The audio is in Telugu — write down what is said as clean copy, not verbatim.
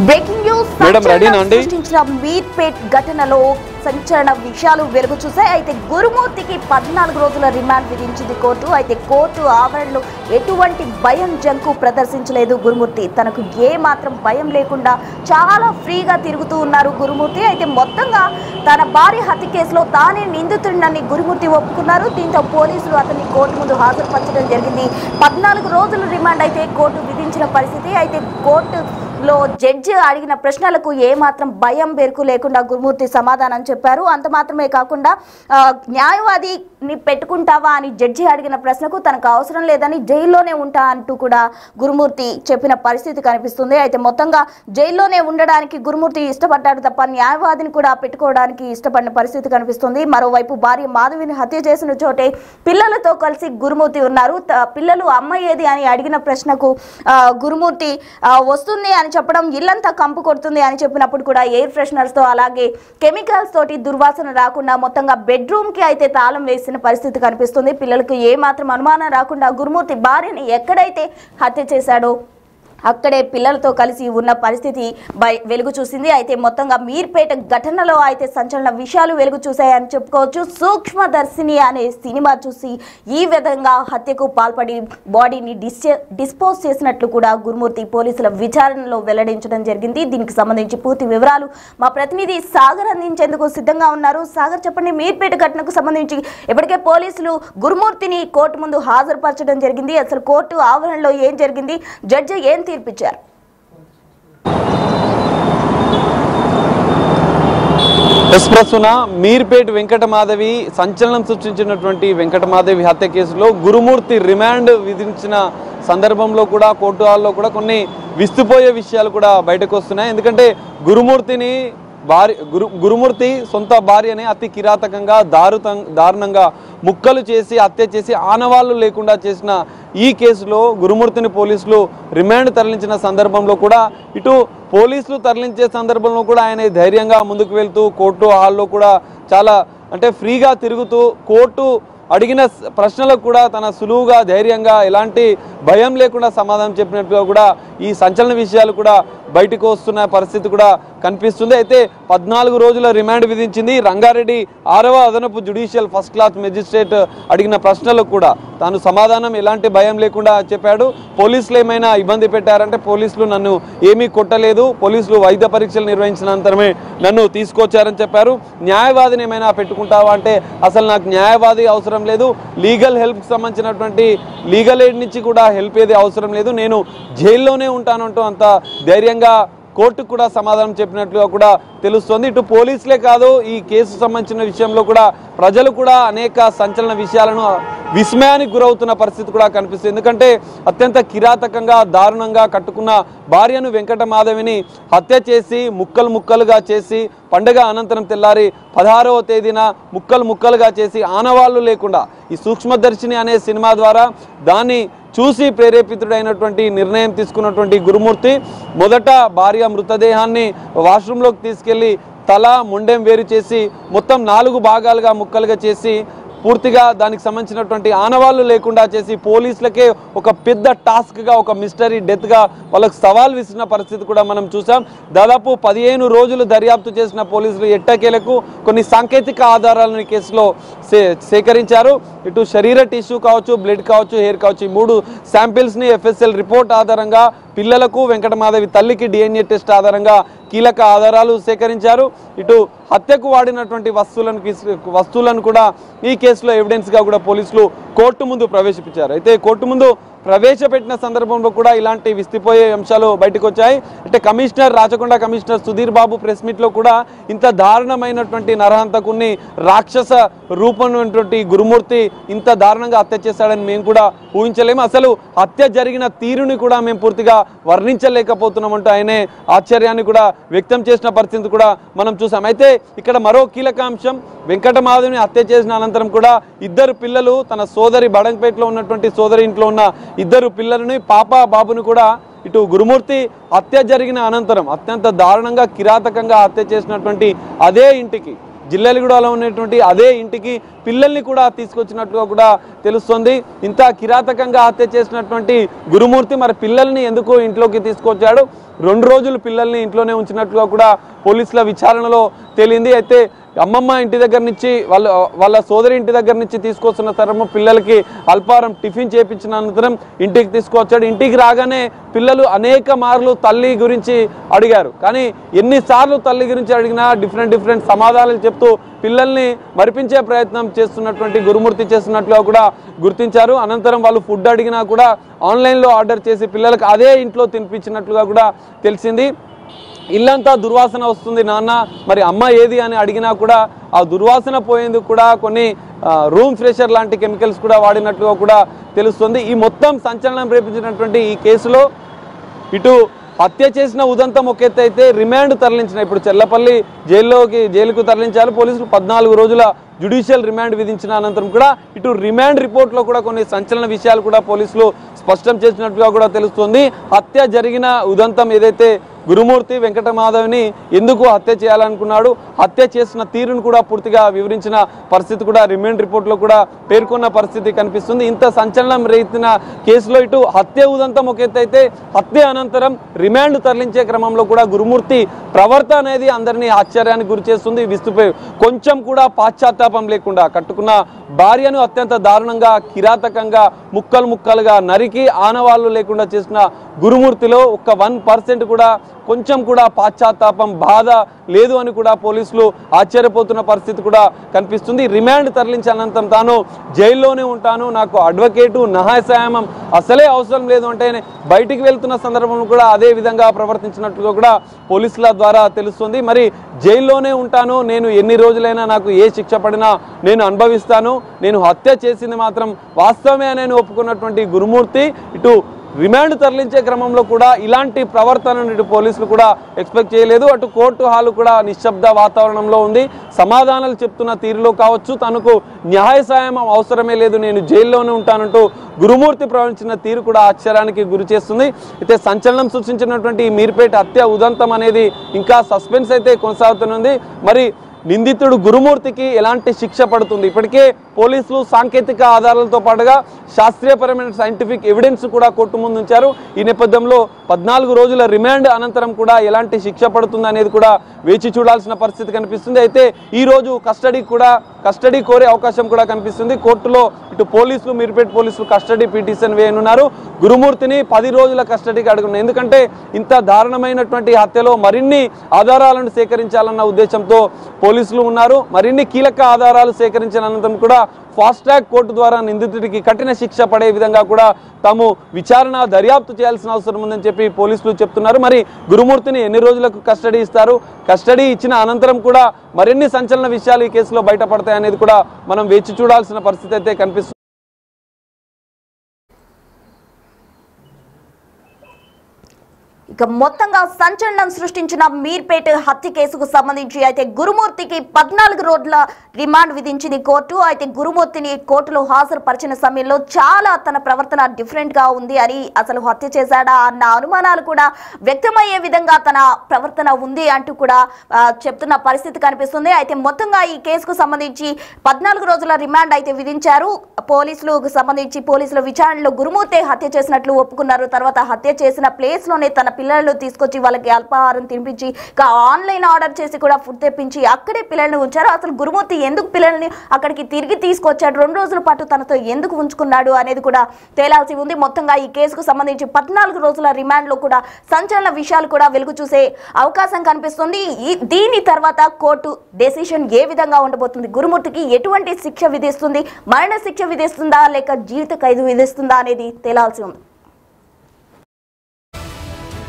బ్రేకింగ్ న్యూస్ సృష్టించిన మీర్పేట్ ఘటనలో సంచలన విషయాలు వెలుగు చూశాయి. అయితే గురుమూర్తికి 14 రోజుల రిమాండ్ విధించింది కోర్టు. అయితే కోర్టు ఆవరణలో ఎటువంటి భయం జంకు ప్రదర్శించలేదు గురుమూర్తి. తనకు ఏ మాత్రం భయం లేకుండా చాలా ఫ్రీగా తిరుగుతూ ఉన్నారు గురుమూర్తి. అయితే మొత్తంగా తన భార్య హత్య కేసులో తానే నిందితుడినని గురుమూర్తి ఒప్పుకున్నారు. దీంతో పోలీసులు అతన్ని కోర్టు ముందు హాజరుపరచడం జరిగింది. 14 రోజుల రిమాండ్ అయితే కోర్టు విధించిన పరిస్థితి. అయితే కోర్టులో జడ్జి అడిగిన ప్రశ్నలకు ఏ మాత్రం భయం బెరుకు లేకుండా గురుమూర్తి సమాధానం చెప్పారు. అంత మాత్రమే కాకుండా న్యాయవాదిని పెట్టుకుంటావా అని జడ్జి అడిగిన ప్రశ్నకు తనకు అవసరం లేదని జైల్లోనే ఉంటా అంటూ కూడా గురుమూర్తి చెప్పిన పరిస్థితి కనిపిస్తుంది. అయితే మొత్తంగా జైల్లోనే ఉండడానికి గురుమూర్తి ఇష్టపడ్డాడు తప్ప న్యాయవాదిని కూడా పెట్టుకోవడానికి ఇష్టపడిన పరిస్థితి కనిపిస్తుంది. మరోవైపు భార్య మాధవిని హత్య చేసిన చోటే పిల్లలతో కలిసి గురుమూర్తి ఉన్నారు. పిల్లలు అమ్మ ఏది అని అడిగిన ప్రశ్నకు గురుమూర్తి వస్తుంది అని చెప్పడం, ఇల్లంతా కంపు కొడుతుంది అని చెప్పినప్పుడు కూడా ఎయిర్ ఫ్రెషనర్స్ తో అలాగే కెమికల్స్ తోటి దుర్వాసన రాకుండా మొత్తంగా బెడ్రూమ్ కి అయితే తాళం వేసిన పరిస్థితి కనిపిస్తుంది. పిల్లలకు ఏ మాత్రం అనుమానం రాకుండా గురుమూర్తి భార్యని ఎక్కడైతే హత్య చేశాడో అక్కడే పిల్లలతో కలిసి ఉన్న పరిస్థితి వెలుగు చూసింది. అయితే మొత్తంగా మీర్పేట ఘటనలో అయితే సంచలన విషయాలు వెలుగు చూశాయని చెప్పుకోవచ్చు. సూక్ష్మదర్శిని అనే సినిమా చూసి ఈ విధంగా హత్యకు పాల్పడి బాడీని డిస్పోజ్ చేసినట్లు కూడా గురుమూర్తి పోలీసుల విచారణలో వెల్లడించడం జరిగింది. దీనికి సంబంధించి పూర్తి వివరాలు మా ప్రతినిధి సాగర్ అందించేందుకు సిద్ధంగా ఉన్నారు. సాగర్, చెప్పండి, మీర్పేట ఘటనకు సంబంధించి ఇప్పటికే పోలీసులు గురుమూర్తిని కోర్టు ముందు హాజరుపరచడం జరిగింది. అసలు కోర్టు ఆవరణలో ఏం జరిగింది, జడ్జి ఏం తీర్పిచ్చారు? ప్రస్తున మీర్పేట్ వెంకటమాధవి సంచలనం సృష్టించినటువంటి వెంకటమాధవి హత్య కేసులో గురుమూర్తి రిమాండ్ విధించిన సందర్భంలో కూడా కోర్టు హాల్లో కూడా కొన్ని విస్తుపోయే విషయాలు కూడా బయటకు వస్తున్నాయి. ఎందుకంటే గురుమూర్తి సొంత భార్యని అతి కిరాతకంగా దారుణంగా ముక్కలు చేసి హత్య చేసి ఆనవాళ్లు లేకుండా చేసిన ఈ కేసులో గురుమూర్తిని పోలీసులు రిమాండ్ తరలించిన సందర్భంలో కూడా ఇటు పోలీసులు తరలించే సందర్భంలో కూడా ఆయన ధైర్యంగా ముందుకు వెళ్తూ కోర్టు హాల్లో కూడా చాలా ఫ్రీగా తిరుగుతూ కోర్టు అడిగిన ప్రశ్నలకు కూడా తన సులువుగా ధైర్యంగా ఎలాంటి భయం లేకుండా సమాధానం చెప్పినట్టుగా కూడా ఈ సంచలన విషయాలు కూడా బయటకు వస్తున్న పరిస్థితి కూడా కనిపిస్తుంది. అయితే 14 రోజుల రిమాండ్ విధించింది. రంగారెడ్డి 6వ అదనపు జ్యుడిషియల్ ఫస్ట్ క్లాస్ మెజిస్ట్రేట్ అడిగిన ప్రశ్నలకు కూడా తాను సమాధానం ఎలాంటి భయం లేకుండా చెప్పాడు. పోలీసులు ఏమైనా ఇబ్బంది పెట్టారంటే పోలీసులు నన్ను ఏమీ కొట్టలేదు, పోలీసులు వైద్య పరీక్షలు నిర్వహించిన అనంతరమే నన్ను తీసుకొచ్చారని చెప్పారు. న్యాయవాదిని ఏమైనా పెట్టుకుంటావా అంటే అసలు నాకు న్యాయవాది అవసరం లేదు, లీగల్ హెల్ప్కి సంబంధించినటువంటి లీగల్ ఎయిడ్ నుంచి కూడా హెల్ప్ ఏది అవసరం లేదు, నేను జైల్లోనే ఉంటానంటూ అంత ధైర్యంగా కోర్టుకు కూడా సమాధానం చెప్పినట్లుగా కూడా తెలుస్తోంది. ఇటు పోలీసులే కాదు, ఈ కేసు సంబంధించిన విషయంలో కూడా ప్రజలు కూడా అనేక సంచలన విషయాలను విస్మయానికి గురవుతున్న పరిస్థితి కూడా కనిపిస్తుంది. ఎందుకంటే అత్యంత కిరాతకంగా దారుణంగా కట్టుకున్న భార్యను వెంకటమాధవిని హత్య చేసి ముక్కలుగా చేసి పండుగ అనంతరం తెల్లారి 16వ తేదీన ముక్కలుగా చేసి ఆనవాళ్లు లేకుండా ఈ సూక్ష్మదర్శిని అనే సినిమా ద్వారా దాన్ని చూసి ప్రేరేపితుడైనటువంటి నిర్ణయం తీసుకున్నటువంటి గురుమూర్తి మొదట భార్య మృతదేహాన్ని వాష్రూమ్లోకి తీసుకెళ్లి తల మొండెం వేరు చేసి మొత్తం 4 భాగాలుగా ముక్కలుగా చేసి పూర్తిగా దానికి సంబంధించినటువంటి ఆనవాళ్లు లేకుండా చేసి పోలీసులకే ఒక పెద్ద టాస్క్గా ఒక మిస్టరీ డెత్గా వాళ్ళకు సవాల్ విసిరిన పరిస్థితి కూడా మనం చూసాం. దాదాపు 15 రోజులు దర్యాప్తు చేసిన పోలీసులు ఎట్టకేలకు కొన్ని సాంకేతిక ఆధారాలను కేసులో సేకరించారు. ఇటు శరీర టిష్యూ కావచ్చు, బ్లడ్ కావచ్చు, హెయిర్ కావచ్చు, ఈ 3 శాంపిల్స్ని FSL రిపోర్ట్ ఆధారంగా పిల్లలకు వెంకటమాధవి తల్లికి DNA టెస్ట్ ఆధారంగా కీలక ఆధారాలు సేకరించారు. ఇటు హత్యకు వాడినటువంటి వస్తువులను కూడా ఈ కేసులో ఎవిడెన్స్గా కూడా పోలీసులు కోర్టు ముందు ప్రవేశపెట్టారు. అయితే కోర్టు ముందు ప్రవేశపెట్టిన సందర్భంలో కూడా ఇలాంటి విస్తుపోయే అంశాలు బయటకు వచ్చాయి. అంటే రాచకొండ కమిషనర్ సుధీర్ బాబు ప్రెస్ మీట్లో కూడా ఇంత దారుణమైనటువంటి నరహంతకుని రాక్షస రూపమైనటువంటి గురుమూర్తి ఇంత దారుణంగా హత్య చేశాడని మేము కూడా ఊహించలేము, అసలు హత్య జరిగిన తీరుని కూడా మేము పూర్తిగా వర్ణించలేకపోతున్నామంటూ ఆయనే ఆశ్చర్యాన్ని కూడా వ్యక్తం చేసిన పరిస్థితి కూడా మనం చూసాం. అయితే ఇక్కడ మరో కీలక అంశం, వెంకటమాధవిని హత్య చేసిన అనంతరం కూడా 2 పిల్లలు తన సోదరి బడంగపేటలో ఉన్నటువంటి సోదరి ఇంట్లో ఉన్న 2 పిల్లలని పాప బాబును కూడా ఇటు గురుమూర్తి హత్య జరిగిన అనంతరం అత్యంత దారుణంగా కిరాతకంగా హత్య చేసినటువంటి అదే ఇంటికి జిల్లెలగూడలో ఉన్నటువంటి అదే ఇంటికి పిల్లల్ని కూడా తీసుకొచ్చినట్లుగా కూడా తెలుస్తుంది. ఇంత కిరాతకంగా హత్య చేసినటువంటి గురుమూర్తి మరి పిల్లల్ని ఎందుకు ఇంట్లోకి తీసుకొచ్చాడు? 2 రోజులు పిల్లల్ని ఇంట్లోనే ఉంచినట్లుగా కూడా పోలీసుల విచారణలో తేలింది. అయితే అమ్మమ్మ ఇంటి దగ్గర నుంచి వాళ్ళ సోదరి ఇంటి దగ్గర నుంచి తీసుకొస్తున్న తరము పిల్లలకి అల్పారం టిఫిన్ చేయించిన అనంతరం ఇంటికి తీసుకొచ్చాడు. ఇంటికి రాగానే పిల్లలు అనేక మార్లు తల్లి గురించి అడిగారు. కానీ ఎన్నిసార్లు తల్లి గురించి అడిగినా డిఫరెంట్ సమాధానాలు చెప్తూ పిల్లల్ని మరిపించే ప్రయత్నం చేస్తున్నటువంటి గురుమూర్తి చేస్తున్నట్లుగా కూడా గుర్తించారు. అనంతరం వాళ్ళు ఫుడ్ అడిగినా కూడా ఆన్లైన్లో ఆర్డర్ చేసి పిల్లలకు అదే ఇంట్లో తినిపించినట్లుగా కూడా తెలిసింది. ఇల్లంతా దుర్వాసన వస్తుంది నాన్న, మరి అమ్మ ఏది అని అడిగినా కూడా ఆ దుర్వాసన పోయేందుకు కూడా కొన్ని రూమ్ ఫ్రెషర్ లాంటి కెమికల్స్ కూడా వాడినట్లుగా కూడా తెలుస్తుంది. ఈ మొత్తం సంచలనం రేపించినటువంటి ఈ కేసులో ఇటు హత్య చేసిన ఉదంతం ఒక ఎత్తు అయితే రిమాండ్ తరలించిన ఇప్పుడు చెల్లపల్లి జైలుకు తరలించారు పోలీసులు. 14 రోజుల జ్యుడిషియల్ రిమాండ్ విధించిన అనంతరం కూడా ఇటు రిమాండ్ రిపోర్ట్లో కూడా కొన్ని సంచలన విషయాలు కూడా పోలీసులు స్పష్టం చేసినట్టుగా కూడా తెలుస్తుంది. హత్య జరిగిన ఉదంతం ఏదైతే గురుమూర్తి వెంకటమాధవ్ని ఎందుకు హత్య చేయాలనుకున్నాడు, హత్య చేసిన తీరును కూడా పూర్తిగా వివరించిన పరిస్థితి కూడా రిమాండ్ రిపోర్ట్లో కూడా పేర్కొన్న పరిస్థితి కనిపిస్తుంది. ఇంత సంచలనం రేపిన కేసులో ఇటు హత్య ఉదంతం ఒక ఎత్తు అయితే హత్య అనంతరం రిమాండ్ తరలించే క్రమంలో కూడా గురుమూర్తి ప్రవర్తన అనేది అందరినీ ఆశ్చర్యానికి గురి చేస్తుంది. విస్తుపోయి కొంచెం కూడా పాశ్చాత్తాపం లేకుండా కట్టుకున్న భార్యను అత్యంత దారుణంగా కిరాతకంగా ముక్కలుగా నరికి ఆనవాళ్లు లేకుండా చేసిన గురుమూర్తిలో ఒక్క 1% కూడా కొంచెం కూడా పాశ్చాత్తాపం బాధ లేదు అని కూడా పోలీసులు ఆశ్చర్యపోతున్న పరిస్థితి కూడా కనిపిస్తుంది. రిమాండ్ తరలించానంతం తాను జైల్లోనే ఉంటాను, నాకు అడ్వకేటు నహాయసాయం అసలే అవసరం లేదు అంటే బయటికి వెళ్తున్న సందర్భంలో కూడా అదే విధంగా ప్రవర్తించినట్టుగా కూడా పోలీసుల ద్వారా తెలుస్తుంది. మరి జైల్లోనే ఉంటాను, నేను ఎన్ని రోజులైనా నాకు ఏ శిక్ష పడినా నేను అనుభవిస్తాను, నేను హత్య చేసింది మాత్రం వాస్తవమే అని ఒప్పుకున్నటువంటి గురుమూర్తి ఇటు రిమాండ్ తరలించే క్రమంలో కూడా ఇలాంటి ప్రవర్తనను ఇటు పోలీసులు కూడా ఎక్స్పెక్ట్ చేయలేదు. అటు కోర్టు హాలు కూడా నిశ్శబ్ద వాతావరణంలో ఉంది. సమాధానాలు చెప్తున్న తీరులో కావచ్చు, తనకు న్యాయ సాయం అవసరమే లేదు, నేను జైల్లోనే ఉంటానంటూ గురుమూర్తి ప్రవర్తించిన తీరు కూడా ఆశ్చర్యానికి గురి చేస్తుంది. అయితే సంచలనం సృష్టించినటువంటి ఈ మీర్పేట హత్య ఉదంతం అనేది ఇంకా సస్పెన్స్ అయితే కొనసాగుతుంది. మరి నిందితుడు గురుమూర్తికి ఎలాంటి శిక్ష పడుతుంది? ఇప్పటికే పోలీసులు సాంకేతిక ఆధారాలతో పాటుగా శాస్త్రీయపరమైన సైంటిఫిక్ ఎవిడెన్స్ కూడా కోర్టు ముందు ఉంచారు. ఈ నేపథ్యంలో 14 రోజుల రిమాండ్ అనంతరం కూడా ఎలాంటి శిక్ష పడుతుంది అనేది కూడా వేచి చూడాల్సిన పరిస్థితి కనిపిస్తుంది. అయితే ఈ రోజు కస్టడీ కోరే అవకాశం కూడా కనిపిస్తుంది. కోర్టులో ఇటు పోలీసులు మీర్పేట పోలీసులు కస్టడీ పిటిషన్ వేయనున్నారు. గురుమూర్తిని 10 రోజుల కస్టడీకి అడుగున్నారు. ఎందుకంటే ఇంత దారుణమైనటువంటి హత్యలో మరిన్ని ఆధారాలను సేకరించాలన్న ఉద్దేశంతో పోలీసులు ఉన్నారు. మరిన్ని కీలక ఆధారాలు సేకరించిన అనంతరం కూడా ఫాస్ట్ ట్రాక్ కోర్టు ద్వారా నిందితుడికి కఠిన శిక్ష పడే విధంగా కూడా తాము విచారణ దర్యాప్తు చేయాల్సిన అవసరం ఉందని చెప్పి పోలీసులు చెప్తున్నారు. మరి గురుమూర్తిని ఎన్ని రోజులకు కస్టడీ ఇస్తారు? కస్టడీ ఇచ్చిన అనంతరం కూడా మరిన్ని సంచలన విషయాలు ఈ కేసులో బయటపడతాయనేది కూడా మనం వేచి చూడాల్సిన పరిస్థితి అయితే కనిపిస్తుంది. ఇక మొత్తంగా సంచలనం సృష్టించిన మీర్పేట హత్య కేసుకు సంబంధించి అయితే గురుమూర్తికి 14 రోజుల రిమాండ్ విధించింది కోర్టు. అయితే గురుమూర్తిని కోర్టులో హాజరుపరిచిన సమయంలో చాలా తన ప్రవర్తన డిఫరెంట్ గా ఉంది అని, అసలు హత్య చేశాడా అన్న అనుమానాలు కూడా వ్యక్తమయ్యే విధంగా తన ప్రవర్తన ఉంది అంటూ కూడా చెప్తున్న పరిస్థితి కనిపిస్తుంది. అయితే మొత్తంగా ఈ కేసుకు సంబంధించి 14 రోజుల రిమాండ్ అయితే విధించారు. పోలీసుల విచారణలో గురుమూర్తి హత్య చేసినట్లు ఒప్పుకున్నారు. తర్వాత హత్య చేసిన ప్లేస్ లోనే తన పిల్లలను తీసుకొచ్చి వాళ్ళకి అల్పాహారం తినిపించి ఆన్లైన్ ఆర్డర్ చేసి కూడా ఫుడ్ తెప్పించి అక్కడే పిల్లల్ని ఉంచారు. అసలు గురుమూర్తి ఎందుకు పిల్లల్ని అక్కడికి తిరిగి తీసుకొచ్చాడు, 2 రోజుల పాటు తనతో ఎందుకు ఉంచుకున్నాడు అనేది కూడా తేలాల్సి ఉంది. మొత్తంగా ఈ కేసుకు సంబంధించి 14 రోజుల రిమాండ్ లో కూడా సంచలన విషయాలు కూడా వెలుగు చూసే అవకాశం కనిపిస్తుంది. దీని తర్వాత కోర్టు డెసిషన్ ఏ విధంగా ఉండబోతుంది, గురుమూర్తికి ఎటువంటి శిక్ష విధిస్తుంది, మరణ శిక్ష విధిస్తుందా లేక జీవిత ఖైదు విధిస్తుందా అనేది తేలాల్సి ఉంది.